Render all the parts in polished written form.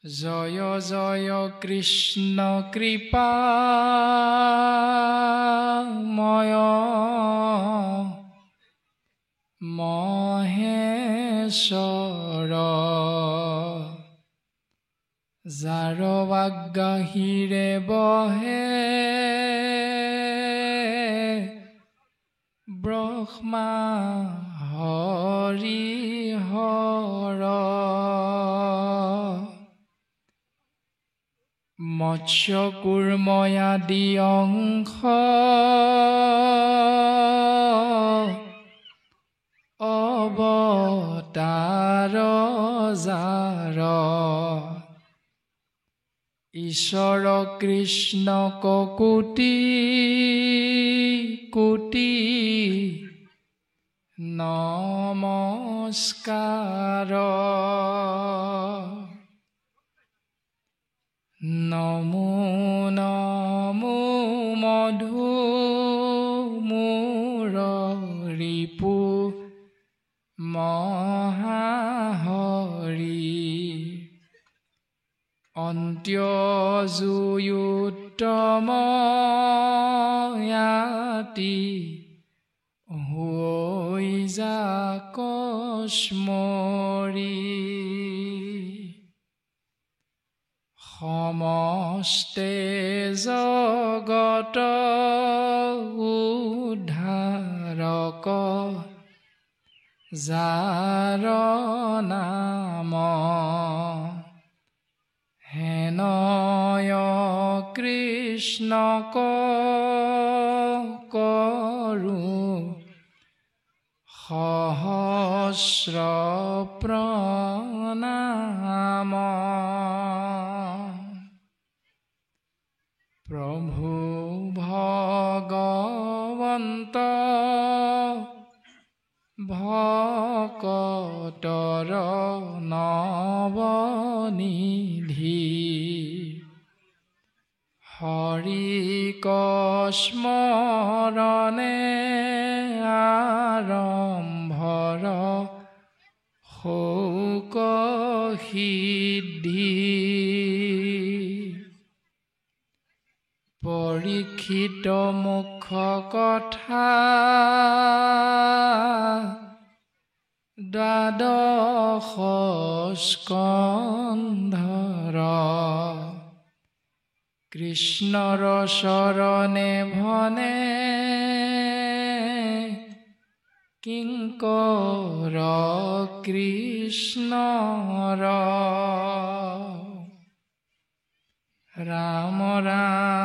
জয় জয় কৃষ্ণ কৃপাময় মহেশ্বৰ যাৰ আজ্ঞাহিৰে বহে ব্ৰহ্মা হৰিহৰ মৎস্য কুৰ্ময়াদি অংশ অৱতাৰ যাৰ ঈশ্বৰ কৃষ্ণ কোটি কোটি নমস্কাৰ নমো নমো মধু মুৰলীপু মহাহৰি অন্ত্যজুয়ুত্তম য়াতি হৈ যাক স্মৰি সমস্তে জগত উদ্ধাৰক যাৰ নাম হেনয় কৃষ্ণক কৰোঁ সহস্ৰ প্ৰণাম প্ৰভু ভগৱন্ত ভকতৰ নৱনিধি হৰিক স্মৰণে আৰম্ভৰ শোক সিদ্ধি পৰীক্ষিত মুখ কথা দ্বাদশ স্কন্ধৰ কৃষ্ণৰ চৰণে ভনে কিংকৰ কৃষ্ণৰ ৰাম ৰাম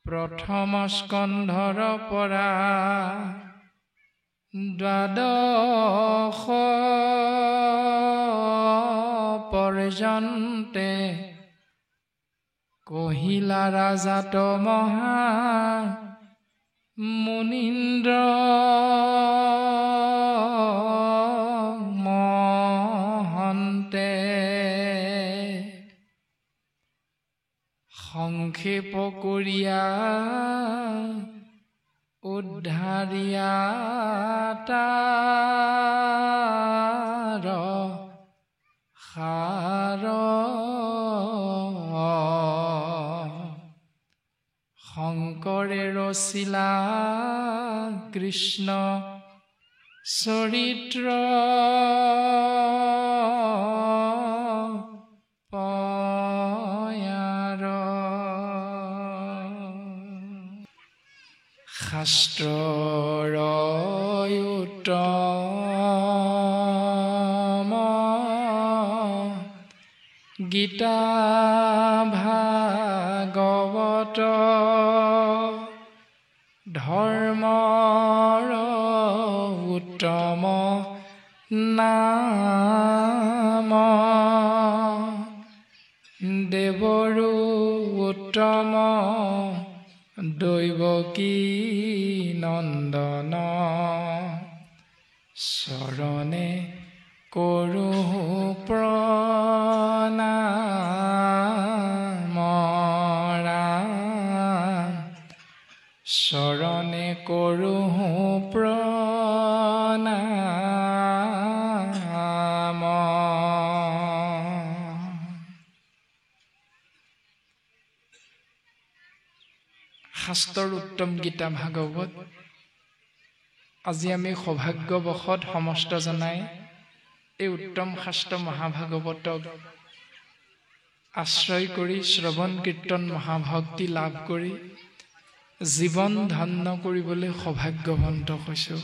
প্ৰথম স্কন্ধৰ পৰা দ্বাদশ পৰ্যন্তে কহিলা ৰাজাত মহা মুনীন্দ্ৰ মহন্তে সংক্ষেপ কৰিয়া উদ্ধাৰিয়া তাৰ সাৰ শংকৰে ৰচিলা কৃষ্ণ চৰিত্ৰ পয়াৰ শাস্ত্ৰৰ উত্তম গীতা ভাগৱত ধৰ্মৰ উত্তম নাম দেৱৰো উত্তম দৈৱকী নন্দন চৰণে কৰোঁ প্ৰণাম ৰাম চৰণে কৰোঁ প্ৰণাম শাস্ত্ৰৰ উত্তম গীতা ভাগৱত আজি আমি সৌভাগ্যবশত সমস্ত জনাই এই উত্তম শাস্ত্ৰ মহাভাগৱতক আশ্ৰয় কৰি শ্ৰৱণ কীৰ্তন মহাভক্তি লাভ কৰি জীৱন ধন্য কৰিবলৈ সৌভাগ্যৱন্ত হৈছো।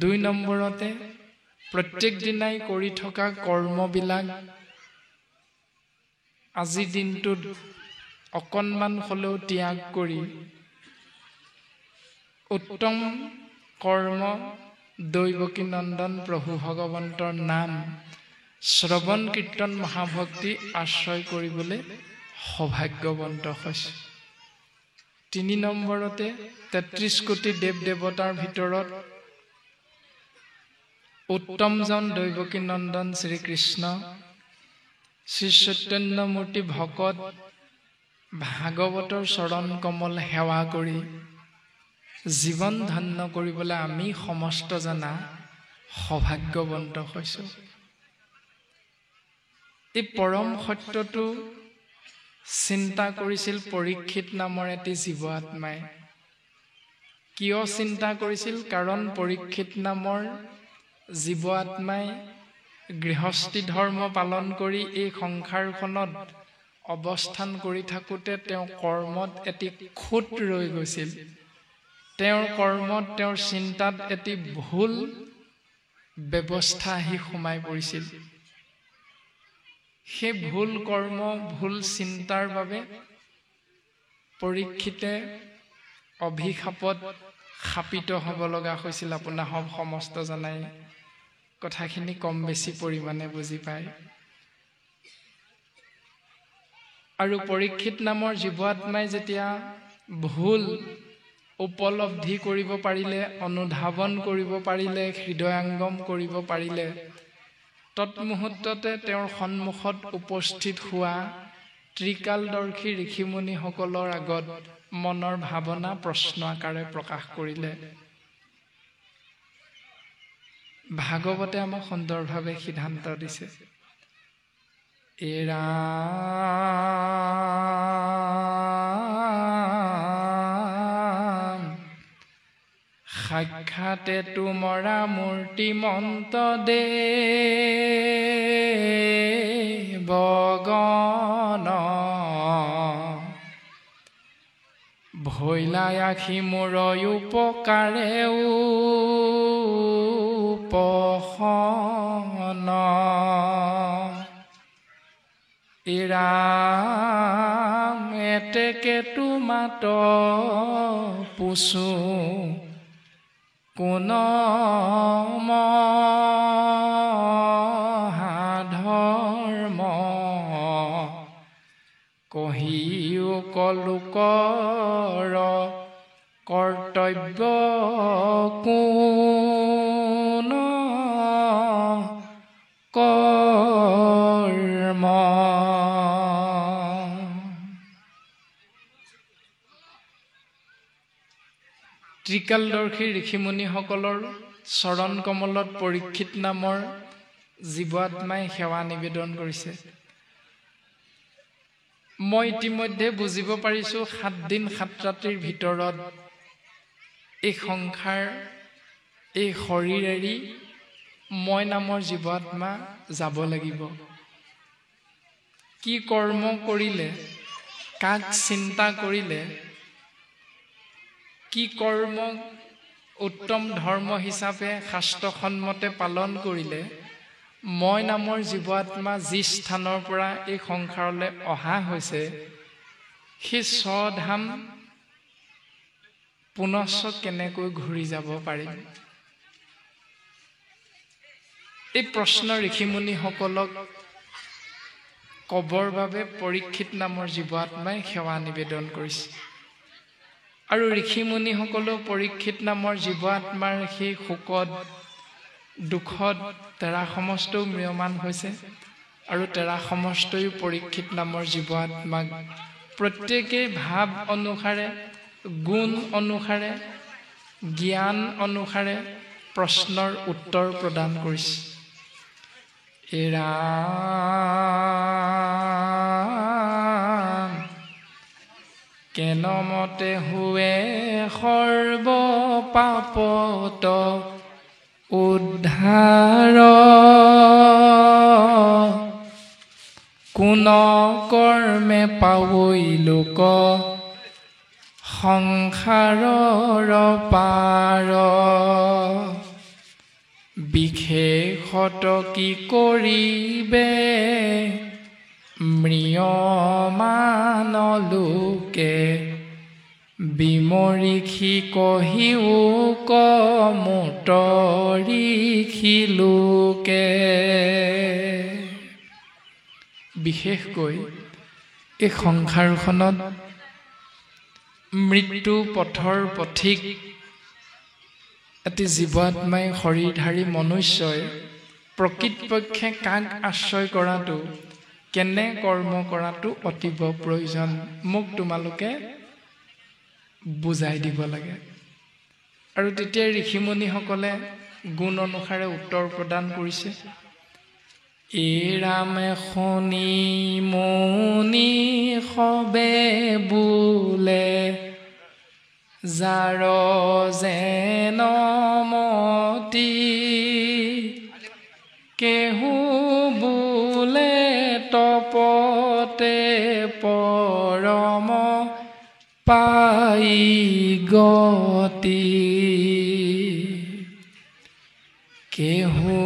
২ নম্বৰতে প্ৰত্যেক দিনাই কৰি থকা কৰ্মবিলাক আজি দিনটোত অকণমান হ'লেও ত্যাগ কৰি উত্তম কৰ্ম দৈৱকী নন্দন প্ৰভু ভগৱন্তৰ নাম শ্ৰৱণ কীৰ্তন মহাভক্তি আশ্ৰয় কৰিবলৈ সৌভাগ্যৱন্ত হৈছে। ৩ নম্বৰতে ৩৩ কোটি দেৱ দেৱতাৰ ভিতৰত উত্তমজন দৈৱকী নন্দন শ্ৰীকৃষ্ণ শ্ৰী চৈতন্যমূৰ্তি ভকত ভাগৱতৰ চৰণ কমল সেৱা কৰি জীৱন ধন্য কৰিবলৈ আমি সমস্ত জনা সৌভাগ্যৱন্ত হৈছো। এই পৰম সত্যটো চিন্তা কৰিছিল পৰীক্ষিত নামৰ এটি জীৱ আত্মাই। কিয় চিন্তা কৰিছিল? কাৰণ পৰীক্ষিত নামৰ জীৱ আত্মাই গৃহস্থী ধৰ্ম পালন কৰি এই সংসাৰখনত অৱস্থান কৰি থাকোঁতে তেওঁ কৰ্মত এটি খুঁত ৰৈ গৈছিল। তেওঁৰ কৰ্মত, তেওঁৰ চিন্তাত এটি ভুল ব্যৱস্থা আহি সোমাই পৰিছিল। সেই ভুল কৰ্ম, ভুল চিন্তাৰ বাবে পৰীক্ষিতে অভিশাপত শাপিত হ'ব লগা হৈছিল। আপোনাৰ সমস্ত জনাই কথাখিনি কম বেছি পৰিমাণে বুজি পায়। আৰু পৰীক্ষিত নামৰ জীৱ আত্মাই যেতিয়া ভুল উপলব্ধি কৰিব পাৰিলে, অনুধাৱন কৰিব পাৰিলে, হৃদয়ংগম কৰিব পাৰিলে, তৎমুহূৰ্ততে তেওঁৰ সন্মুখত উপস্থিত হোৱা ত্ৰিকালদৰ্শী ঋষিমুনিসকলৰ আগত মনৰ ভাৱনা প্ৰশ্ন আকাৰে প্ৰকাশ কৰিলে। ভাগৱতে আমাক সুন্দৰভাৱে সিদ্ধান্ত দিছে। এৰা সাক্ষাতে তুমৰা মূৰ্তিমন্ত দেৱগণ ভৈলাই আখি মোৰ উপকাৰে উপশন এৰাম এতেকেতো মাত পুছো কোন মহাধৰ্ম কহিও কলোকৰ কৰ্তব্য কোন কৰ্ম। ত্ৰিকালদৰ্শী ঋষিমুনিসকলৰ চৰণ কমলত পৰীক্ষিত নামৰ জীৱ আত্মাই সেৱা নিবেদন কৰিছে। মই ইতিমধ্যে বুজিব পাৰিছো 7 দিন 7 ৰাতিৰ ভিতৰত এই সংসাৰ, এই শৰীৰ এৰি মই নামৰ জীৱ আত্মা যাব লাগিব। কি কৰ্ম কৰিলে, কাক চিন্তা কৰিলে, কি কৰ্ম উত্তম ধৰ্ম হিচাপে শাস্ত্ৰসন্মতে পালন কৰিলে মই নামৰ জীৱ আত্মা যি স্থানৰ পৰা এই সংসাৰলৈ অহা হৈছে সেই স্বধাম পুনশ্চ কেনেকৈ ঘূৰি যাব পাৰিম? এই প্ৰশ্ন ঋষিমুনিসকলক কবৰ বাবে পৰীক্ষিত নামৰ জীৱ আত্মাই সেৱা নিবেদন কৰিছে। আৰু ঋষিমুনিসকলেও পৰীক্ষিত নামৰ জীৱ আত্মাৰ সেই শোকত, দুখত তেৰা সমস্তও ম্ৰিয়মান হৈছে। আৰু তেৰা সমস্তয়ো পৰীক্ষিত নামৰ জীৱ আত্মাক প্ৰত্যেকেই ভাৱ অনুসাৰে, গুণ অনুসাৰে, জ্ঞান অনুসাৰে প্ৰশ্নৰ উত্তৰ প্ৰদান কৰিছে। এৰা কেনমতে হুৱে সৰ্ব পাপত উদ্ধাৰ কোন কৰ্মে পাৱৈ লোক সংসাৰৰ পাৰ বিশেষত কি কৰিবে ম্ৰিয়মান লোকে বিমৰিষি কহিও কমুতৰিষি লোকে বিশেষকৈ এই সংসাৰখনত মৃত্যু পথৰ পথিক এটি জীৱাত্মাই শৰীৰধাৰী মনুষ্যই প্ৰকৃতপক্ষে কাক আশ্ৰয় কৰাটো কেনে কৰ্ম কৰাটো অতিব প্ৰয়োজন মোক তোমালোকে বুজাই দিব লাগে আৰু তেতিয়া ঋষিমুনিসকলে গুণ অনুসাৰে উত্তৰ প্ৰদান কৰিছে ৰামে শুনি মুনি সবে বোলে যাৰ যেন মতি কেহু বোলে তপতে পৰম পাই গতি কেহু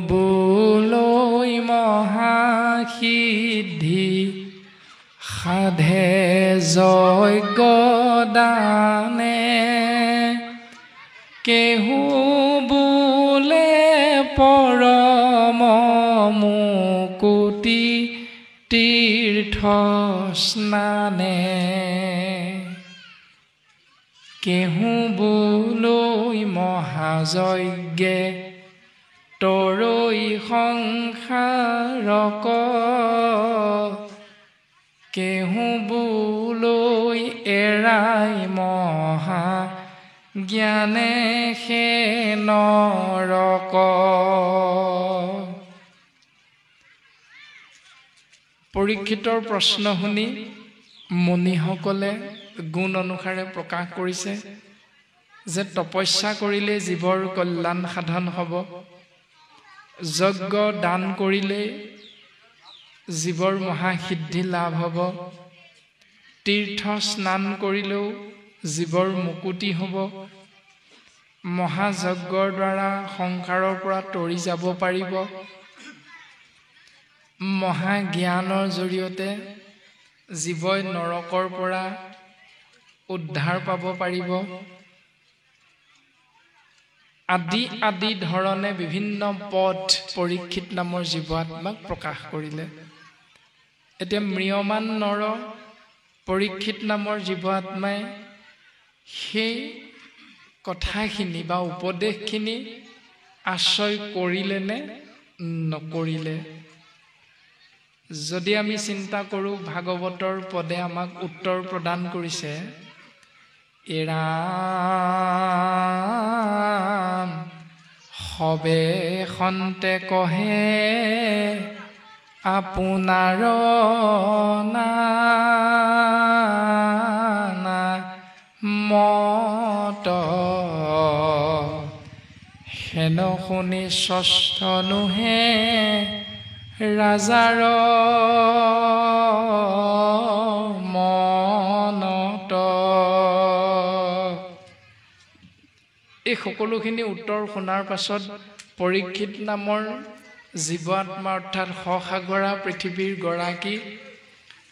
বোলৈ মহাসিদ্ধি সাধে যজ্ঞ দানে কেহু বোলে পৰম মুকুতি তীৰ্থ স্নানে কেহু বোলৈ মহাযজ্ঞে তৰৈ সংসাৰক কেহু বোলৈ এৰাই মহা জ্ঞানে সে নৰক পৰীক্ষিতৰ প্ৰশ্ন শুনি মুনিসকলে গুণ অনুসাৰে প্ৰকাশ কৰিছে যে তপস্যা কৰিলে জীৱৰ কল্যাণ সাধন হ'ব যজ্ঞ দান কৰিলে জীৱৰ মহাসিদ্ধি লাভ হ'ব তীৰ্থ স্নান কৰিলেও জীৱৰ মুকুতি হ'ব মহাযজ্ঞৰ দ্বাৰা সংসাৰৰ পৰা তৰি যাব পাৰিব মহাজ্ঞানৰ জৰিয়তে জীৱই নৰকৰ পৰা উদ্ধাৰ পাব পাৰিব আদি আদি ধৰণে বিভিন্ন পথ পৰীক্ষিত নামৰ জীৱাত্মাক প্ৰকাশ কৰিলে এতিয়া ম্ৰিয়মান নৰ পৰীক্ষিত নামৰ জীৱাত্মাই সেই কথাখিনি বা উপদেশখিনি আশ্ৰয় কৰিলে নে নকৰিলে যদি আমি চিন্তা কৰোঁ ভাগৱতৰ পদে আমাক উত্তৰ প্ৰদান কৰিছে ৰাম সবে সন্তে কহে আপোনাৰ মত হেন শুনি ষষ্ঠ নোহে ৰাজাৰ মনত এই সকলোখিনি উত্তৰ শুনাৰ পাছত পৰীক্ষিত নামৰ জীৱাত্মা অৰ্থাৎ সসাগৰা পৃথিৱীৰ গৰাকী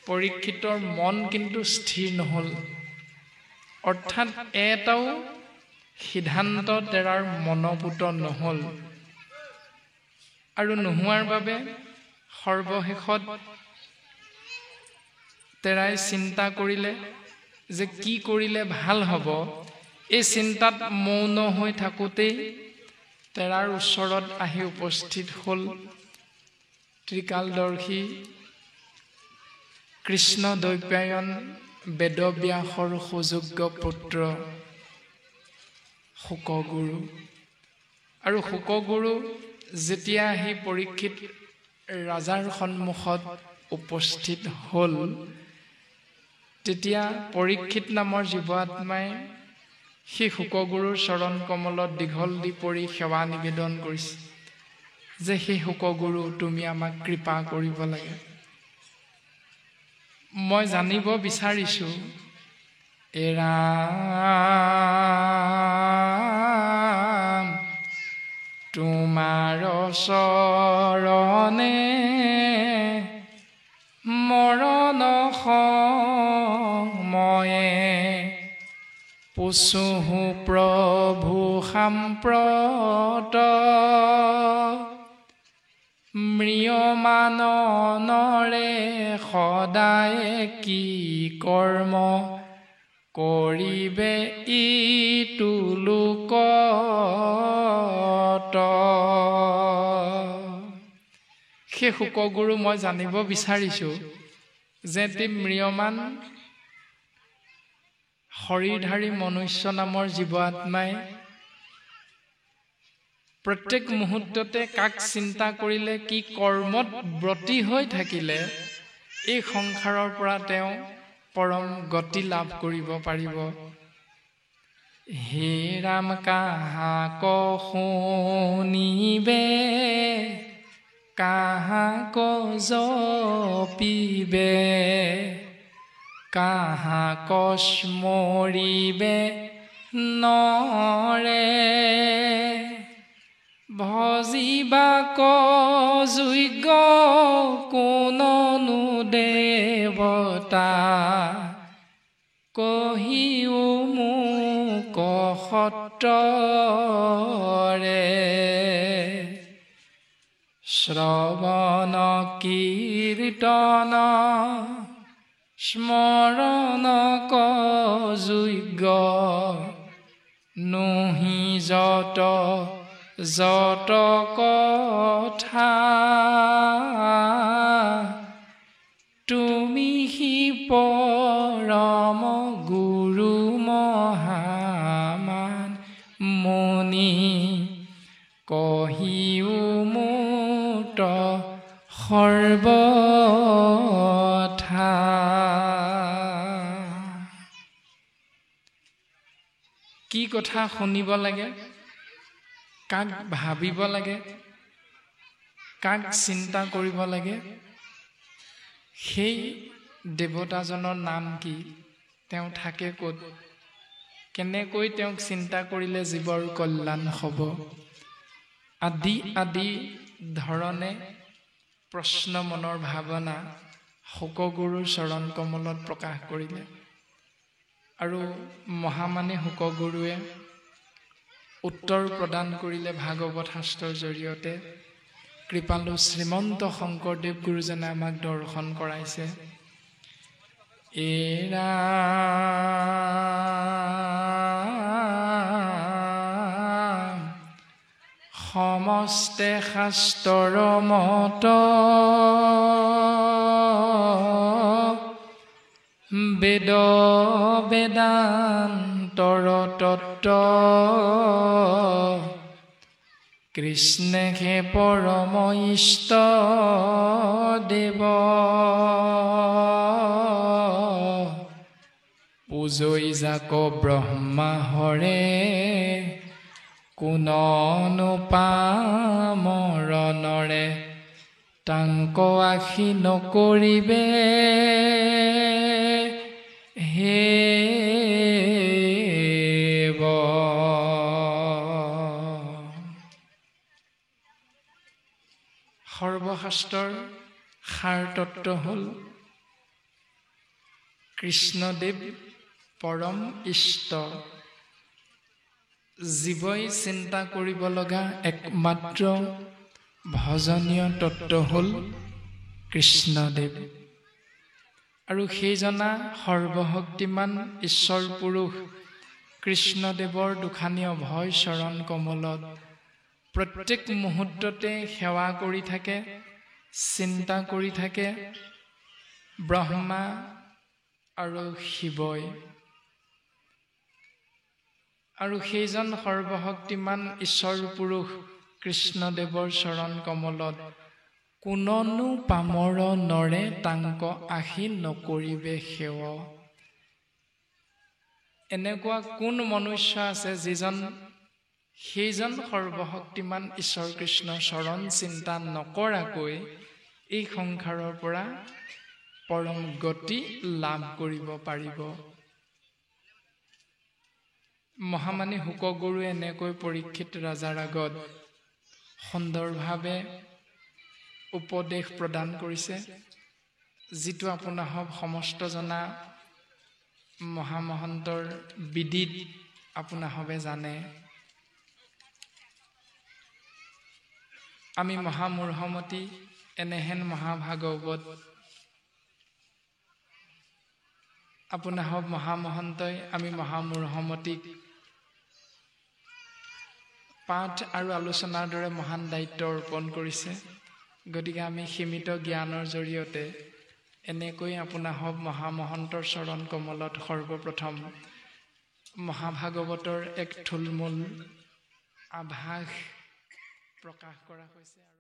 পৰীক্ষিতৰ মন কিন্তু স্থিৰ নহ'ল অৰ্থাৎ এটাও সিদ্ধান্ত তেৰাৰ মনোপুত নহ'ল আৰু নোহোৱাৰ বাবে সৰ্বশেষত তেৰাই চিন্তা কৰিলে যে কি কৰিলে ভাল হ'ব এই চিন্তাত মৌন হৈ থাকোঁতেই তেৰাৰ ওচৰত আহি উপস্থিত হ'ল ত্ৰিকালদৰ্শী কৃষ্ণ দ্বৈপায়ন বেদব্যাসৰ সুযোগ্য পুত্ৰ শুকগুৰু আৰু শুকগুৰু যেতিয়া আহি পৰীক্ষিত ৰাজাৰ সন্মুখত উপস্থিত হ'ল তেতিয়া পৰীক্ষিত নামৰ জীৱ আত্মাই সেই শুকগুৰুৰ চৰণ কমলত দীঘল দি পৰি সেৱা নিবেদন কৰিছে যে সেই শুকগুৰু তুমি আমাক কৃপা কৰিব লাগে। মই জানিব বিচাৰিছো ৰাম তোমাৰ চৰণে মৰণ সময়ে পুছুহু প্ৰভু সাম্প্ৰত ম্ৰিয়মানৰে সদায় কি কৰ্ম কৰিবে ইটো লোকত। সেই শুকগুৰু মই জানিব বিচাৰিছো যে ম্ৰিয়মান শৰীৰধাৰী মনুষ্য নামৰ জীৱ আত্মাই প্ৰত্যেক মুহূৰ্ততে কাক চিন্তা কৰিলে কি কৰ্মত ব্ৰতী হৈ থাকিলে এই সংসাৰৰ পৰা তেওঁ পৰম গতি লাভ কৰিব পাৰিব। হে ৰাম কাহাক শুনিবে কাহাক জপিবে কাহাক স্মৰিবে নৰে ভজিবাক যোগ্য কোননো দেৱতা কহিও মোক সত্ৰৰে শ্ৰৱণ কীৰ্তন স্মৰণ যোগ্য নহি যত যত কথা তুমি হি পৰম গুৰু মহামান মুনি কহিও মুত সৰ্বথা। কি কথা শুনিব লাগে, কাক ভাবিব লাগে, কাক চিন্তা কৰিব লাগে, সেই দেৱতাজনৰ নাম কি, তেওঁ থাকে ক'ত, কেনেকৈ তেওঁক চিন্তা কৰিলে জীৱৰ কল্যাণ হ'ব, আদি আদি ধৰণে প্ৰশ্ন মনৰ ভাৱনা শুকগুৰুৰ চৰণ কমলত প্ৰকাশ কৰিলে। আৰু মহামানী শুকগুৰুৱে উত্তৰ প্ৰদান কৰিলে ভাগৱত শাস্ত্ৰৰ জৰিয়তে। কৃপালু শ্ৰীমন্ত শংকৰদেৱ গুৰুজনে আমাক দৰ্শন কৰাইছে। এৰা সমস্তে শাস্ত্ৰৰ মত বেদ বেদান্তৰ তত্ত্ব কৃষ্ণে পৰম ইষ্ট দেৱ পূজৈ যাক ব্ৰহ্মা হৰে কোননো পামৰণৰে তাংক আশী নকৰিবে হে সৰ্বশাস্ত্ৰৰ সাৰ তত্ত্ব হ'ল কৃষ্ণদেৱ পৰম ইষ্ট। জীৱই চিন্তা কৰিব লগা একমাত্ৰ ভজনীয় তত্ত্ব হ'ল কৃষ্ণদেৱ। আৰু সেইজনা সৰ্বশক্তিমান ঈশ্বৰ পুৰুষ কৃষ্ণদেৱৰ দুখানি অভয় চৰণ কমলত প্ৰত্যেক মুহূৰ্ততে সেৱা কৰি থাকে, চিন্তা কৰি থাকে ব্ৰহ্মা আৰু শিৱই। আৰু সেইজন সৰ্বশক্তিমান ঈশ্বৰ পুৰুষ কৃষ্ণদেৱৰ চৰণ কমলত কোননো পামৰ নৰে তাংক আশী নকৰিবে সেৱ। এনেকুৱা কোন মনুষ্য আছে যিজন সেইজন সৰ্বশক্তিমান ঈশ্বৰ কৃষ্ণৰ চৰণ চিন্তা নকৰাকৈ এই সংসাৰৰ পৰা পৰম গতি লাভ কৰিব পাৰিব। মহামানী শুকগুৰুৱে এনেকৈ পৰীক্ষিত ৰজাৰ আগত সুন্দৰভাৱে উপদেশ প্ৰদান কৰিছে, যিটো আপোনাসৱ সমস্ত জনা মহামহন্তৰ বিদিত আপোনাসৱে জানে। আমি মহামূঢ়মতী এনেহেন মহাভাগৱত আপোনাসৱ মহামহন্তই আমি মহামূঢ়মতীক পাঠ আৰু আলোচনাৰ দৰে মহান দায়িত্ব অৰ্পণ কৰিছে। গতিকে আমি সীমিত জ্ঞানৰ জৰিয়তে এনেকৈ আপোনাসৱ মহামহন্তৰ চৰণ কমলত সৰ্বপ্ৰথম মহাভাগৱতৰ এক থুলমূল আভাস প্ৰকাশ কৰা হৈছে।